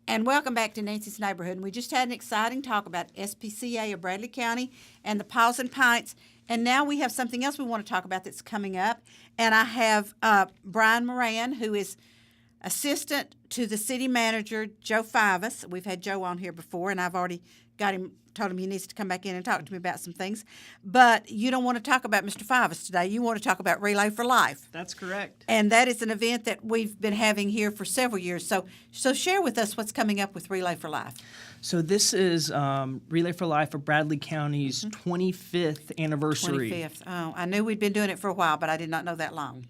And welcome back to Nancy's Neighborhood. And we just had an exciting talk about SPCA of Bradley County and the Paws and Pints. And now we have something else we want to talk about that's coming up. And I have Brian Moran, who is assistant to the city manager, Joe Fivas. We've had Joe on here before, and I've already told him he needs to come back in and talk to me about some things. But you don't want to talk about Mr. Fivas today. You want to talk about Relay for Life. That's correct. And that is an event that we've been having here for several years. So share with us what's coming up with Relay for Life. So this is Relay for Life of Bradley County's 25th anniversary. 25th. Oh, I knew we'd been doing it for a while, but I did not know that long.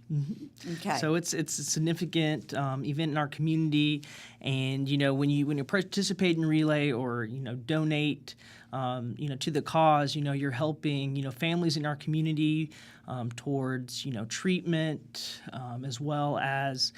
Okay. So it's a significant event in our community, and when you participate in Relay or donate to the cause, you're helping families in our community towards treatment, as well as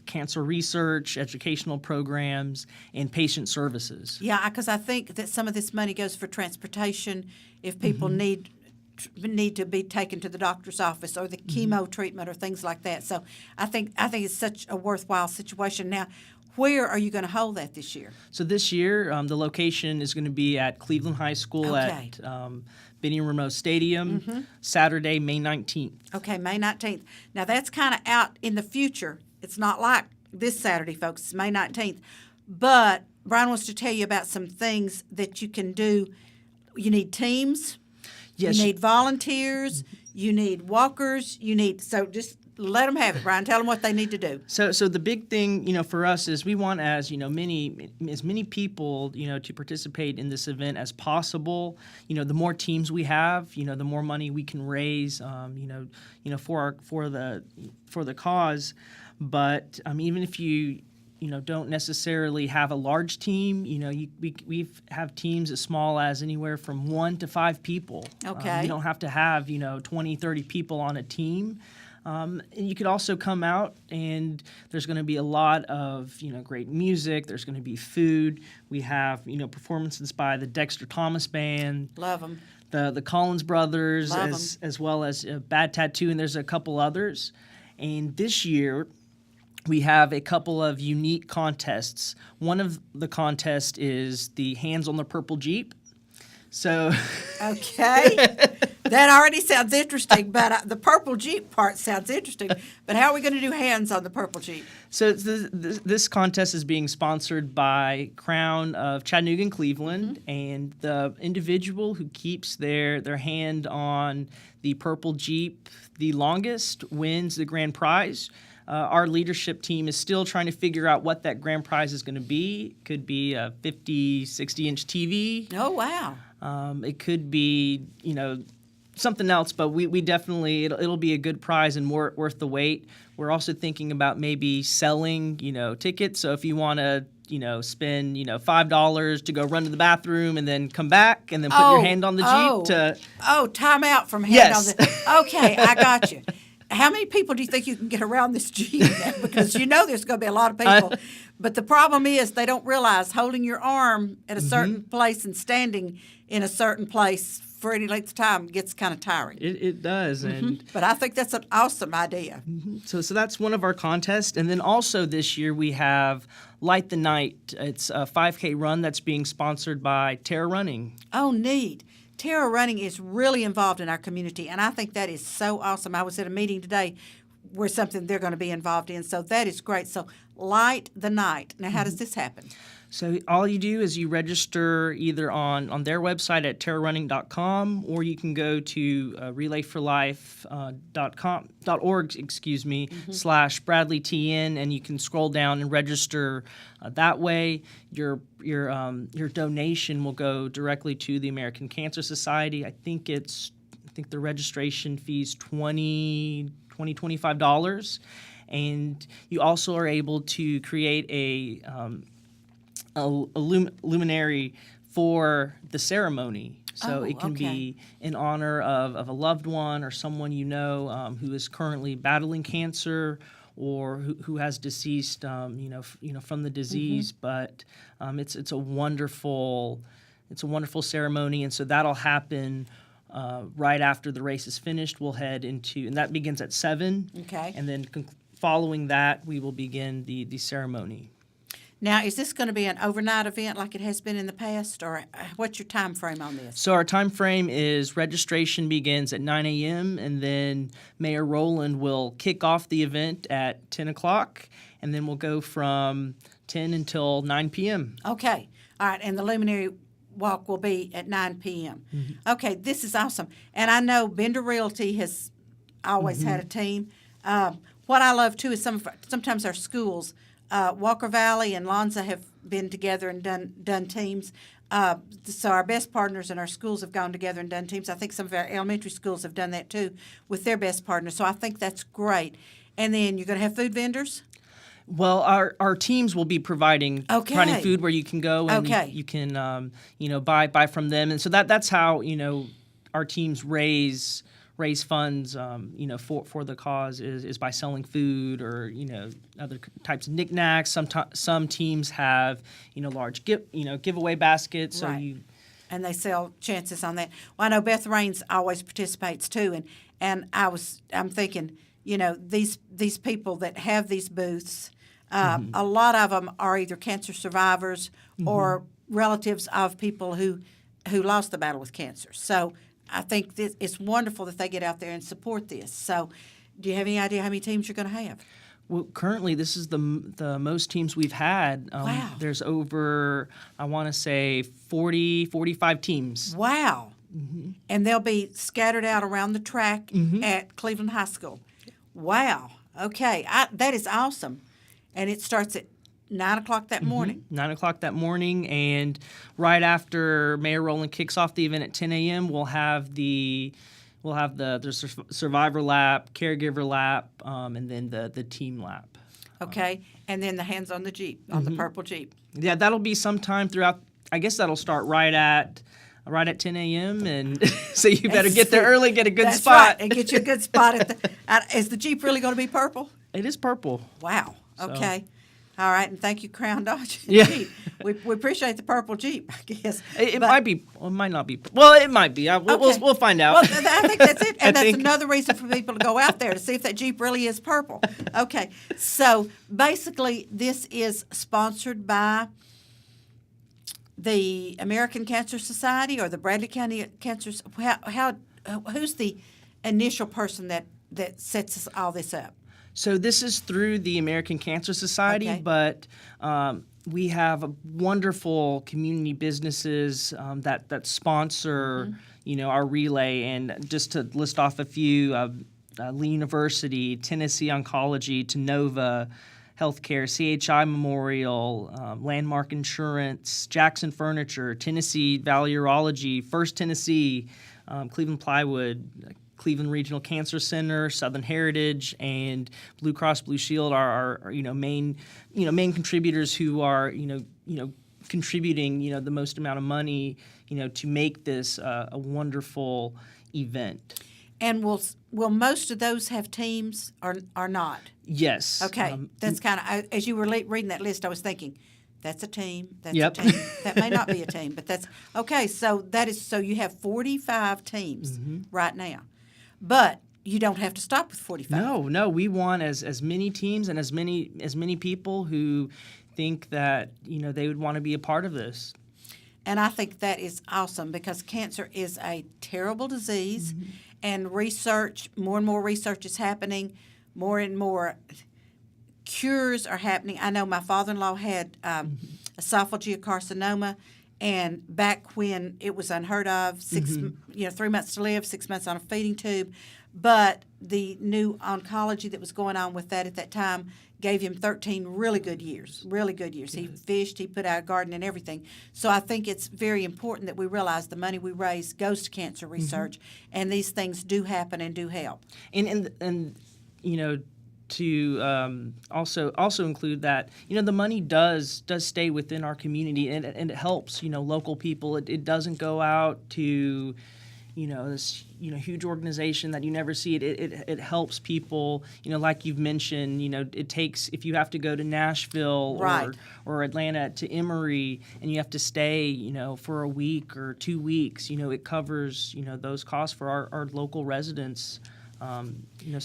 cancer research, educational programs, and patient services. Yeah, because I think that some of this money goes for transportation if people need to be taken to the doctor's office or the chemo treatment or things like that. So I think it's such a worthwhile situation. Now, where are you going to hold that this year? So this year, the location is going to be at Cleveland High School Okay. at Benny Rameau Stadium, Saturday, May 19th. Okay, May 19th. Now, that's kind of out in the future. It's not like this Saturday, folks. It's May 19th. But Brian wants to tell you about some things that you can do. You need teams. Yes. You need volunteers. You need walkers. So just let them have it, Brian. Tell them what they need to do. So the big thing, for us is we want as many people, to participate in this event as possible. The more teams we have, the more money we can raise, for the cause. But even if you don't necessarily have a large team, we have teams as small as anywhere from 1 to 5 people. Okay. You don't have to have 20, 30 people on a team. And you could also come out, and there's going to be a lot of great music. There's going to be food. We have performances by the Dexter Thomas Band, Love them. the Collins Brothers, Love 'em. as well as Bad Tattoo, and there's a couple others. And this year, we have a couple of unique contests. One of the contests is the Hands on the Purple Jeep. So Okay. That already sounds interesting, but the Purple Jeep part sounds interesting. But how are we going to do hands on the Purple Jeep? So this contest is being sponsored by Crown of Chattanooga and Cleveland, and the individual who keeps their hand on the Purple Jeep the longest wins the grand prize. Our leadership team is still trying to figure out what that grand prize is going to be. It could be a 50, 60-inch TV. Oh, wow. It could be, something else, but we definitely, it'll be a good prize and worth the wait. We're also thinking about maybe selling, tickets. So if you want to, spend, $5 to go run to the bathroom and then come back and then put your hand on the Jeep time out from hand Yes. on the. Okay, I got you. How many people do you think you can get around this Jeep now? Because there's going to be a lot of people. But the problem is they don't realize holding your arm at a certain place and standing in a certain place for any length of time gets kind of tiring. It does. And But I think that's an awesome idea. so that's one of our contests. And then also this year we have Light the Night. It's a 5K run that's being sponsored by Terra Running. Oh, neat. Terra Running is really involved in our community, and I think that is so awesome. I was at a meeting today where something they're going to be involved in, so that is great. So Light the Night. Now, how does this happen? So all you do is you register either on their website at terrarunning.com, or you can go to relayforlife.org, /BradleyTN, and you can scroll down and register that way. Your donation will go directly to the American Cancer Society. I think the registration fee is $25, and you also are able to create a luminary for the ceremony. So it can be in honor of a loved one or someone who is currently battling cancer or who has deceased, from the disease. But it's a wonderful ceremony, and so that'll happen right after the race is finished. We'll head into, and that begins at 7. Okay. And then following that, we will begin the ceremony. Now, is this going to be an overnight event like it has been in the past, or what's your time frame on this? So our time frame is registration begins at 9 a.m. and then Mayor Rowland will kick off the event at 10 o'clock, and then we'll go from 10 until 9 p.m. Okay. All right. And the Luminary Walk will be at 9 p.m. Okay. This is awesome. And I know Bender Realty has always had a team. What I love, too, is sometimes our schools, Walker Valley and Lonza have been together and done teams. So our best partners in our schools have gone together and done teams. I think some of our elementary schools have done that, too, with their best partners. So I think that's great. And then you're going to have food vendors? Well, our teams will be providing food where you can go and you can buy from them, and so that's how our teams raise funds for the cause is by selling food or other types of knickknacks. Some teams have large giveaway baskets, so right. And they sell chances on that. Well, I know Beth Raines always participates too, and I'm thinking these people that have these booths. A lot of them are either cancer survivors or relatives of people who lost the battle with cancer. So I think it's wonderful that they get out there and support this. So do you have any idea how many teams you're going to have? Well, currently this is the most teams we've had. Wow. There's over, I want to say, 40, 45 teams. Wow. And they'll be scattered out around the track at Cleveland High School. Wow. Okay. That is awesome. And it starts at 9 o'clock that morning. 9 o'clock that morning, and right after Mayor Rowland kicks off the event at 10 a.m., we'll have the survivor lap, caregiver lap, and then the team lap. Okay, and then the hands on the Jeep, on the purple Jeep. Yeah, that'll be sometime throughout. I guess that'll start right at 10 a.m. and so you better get there early, get a good spot. Right, and get you a good spot is the Jeep really going to be purple? It is purple. Wow. Okay. So. All right, and thank you, Crown Dodge. Yeah. Jeep. We appreciate the purple Jeep, I guess. It might be. Well, it might not be. Well, it might be. We'll find out. Well, I think that's it, and that's another reason for people to go out there to see if that Jeep really is purple. Okay. So basically, this is sponsored by the American Cancer Society or the Bradley County Cancer. Who's the initial person that sets all this up? So this is through the American Cancer Society, but we have wonderful community businesses that sponsor, our relay. And just to list off a few, Lee University, Tennessee Oncology, Tenova Healthcare, CHI Memorial, Landmark Insurance, Jackson Furniture, Tennessee Valley Urology, First Tennessee, Cleveland Plywood, Cleveland Regional Cancer Center, Southern Heritage, and Blue Cross Blue Shield are main contributors who are contributing the most amount of money to make this a wonderful event. And will most of those have teams or not? Yes. Okay, that's kind of as you were reading that list, I was thinking. That's a team. That's Yep. a team. That may not be a team, but that's okay. So you have 45 teams right now. But you don't have to stop with 45. No, we want as many teams and as many people who think that they would want to be a part of this. And I think that is awesome because cancer is a terrible disease, and more and more research is happening, more and more cures are happening. I know my father-in-law had esophageal carcinoma. And back when it was unheard of, 3 months to live, 6 months on a feeding tube, but the new oncology that was going on with that at that time gave him 13 really good years. He fished, he put out a garden and everything. So I think it's very important that we realize the money we raise goes to cancer research, and these things do happen and do help. And to also include that the money does stay within our community and it helps local people. It doesn't go out to this huge organization that you never see. It helps people like you've mentioned. It takes, if you have to go to Nashville or Atlanta to Emory and you have to stay for a week or 2 weeks, it covers those costs for our local residents. So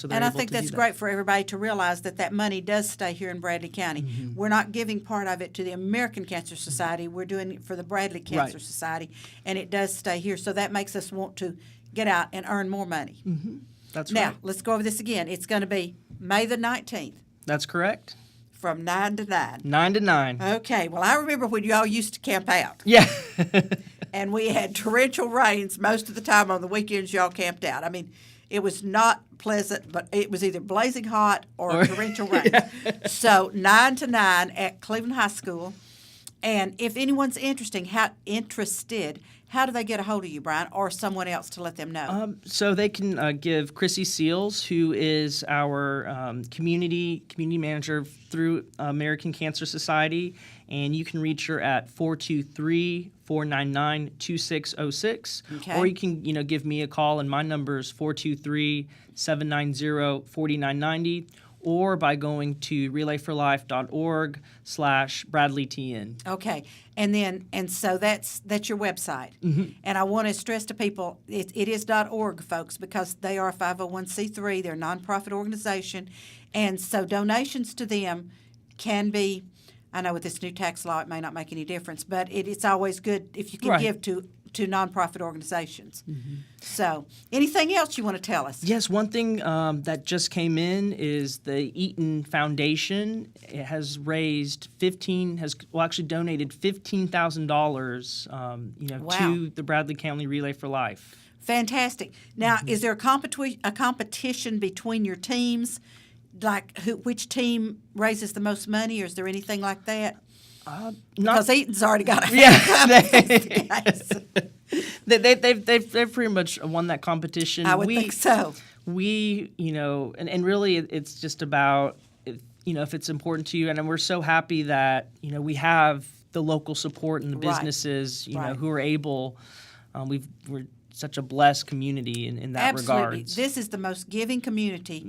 they're And I able think to do that's that. great for everybody to realize that that money does stay here in Bradley County. Mm-hmm. We're not giving part of it to the American Cancer Society. We're doing it for the Bradley Cancer Right. Society, and it does stay here. So that makes us want to get out and earn more money. That's Now, right. let's go over this again. It's going to be May the 19th That's correct. from 9 to 9. 9 to 9. Okay, well, I remember when y'all used to camp out, Yeah. and we had torrential rains most of the time on the weekends y'all camped out. I mean, it was not pleasant, but it was either blazing hot or torrential rain. So 9 to 9 at Cleveland High School. And if anyone's interested, how do they get a hold of you, Brian, or someone else to let them know? So they can give Chrissy Seals, who is our community manager through American Cancer Society, and you can reach her at 423-499-2606. Okay. Or you can give me a call, and my number is 423-790-4990, or by going to relayforlife.org/BradleyTN. Okay, and so that's your website. And I want to stress to people, it is .org, folks, because they are a 501c3. They're a nonprofit organization, and so donations to them can be. I know with this new tax law, it may not make any difference, but it's always good if you can Right. give to nonprofit organizations. So, anything else you want to tell us? Yes, one thing that just came in is the Eaton Foundation. It has donated $15,000, Wow. to the Bradley County Relay for Life. Fantastic. Now, is there a competition between your teams? Like which team raises the most money, or is there anything like that? Because Eaton's already got a They've pretty much won that competition. I would think so. We, and really it's just about, if it's important to you. And we're so happy that, we have the local support and the Right. businesses, Right. who are able, we're such a blessed community in that Absolutely. regard. This is the most giving community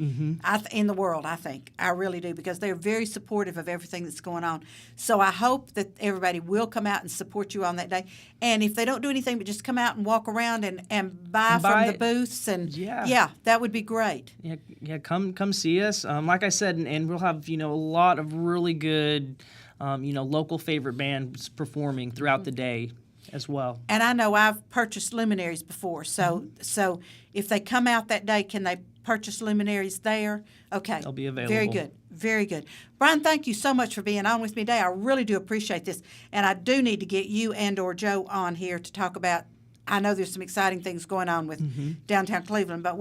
in the world, I think. I really do, because they're very supportive of everything that's going on. So I hope that everybody will come out and support you on that day. And if they don't do anything but just come out and walk around and buy from the booths, and Yeah. that would be great. Yeah, come see us. Like I said, and we'll have, a lot of really good, local favorite bands performing throughout the day as well. And I know I've purchased luminaries before, so if they come out that day, can they purchase luminaries there? Okay. They'll be available. Very good. Very good. Brian, thank you so much for being on with me today. I really do appreciate this. And I do need to get you and or Joe on here to talk about, I know there's some exciting things going on with downtown Cleveland, but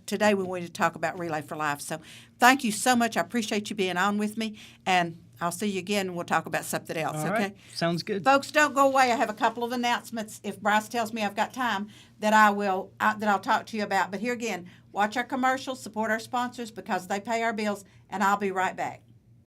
today we wanted to talk about Relay for Life. So thank you so much. I appreciate you being on with me, and I'll see you again, and we'll talk about something else, All okay? right. Sounds good. Folks, don't go away. I have a couple of announcements, if Bryce tells me I've got time, that I'll talk to you about. But here again, watch our commercials, support our sponsors because they pay our bills, and I'll be right back.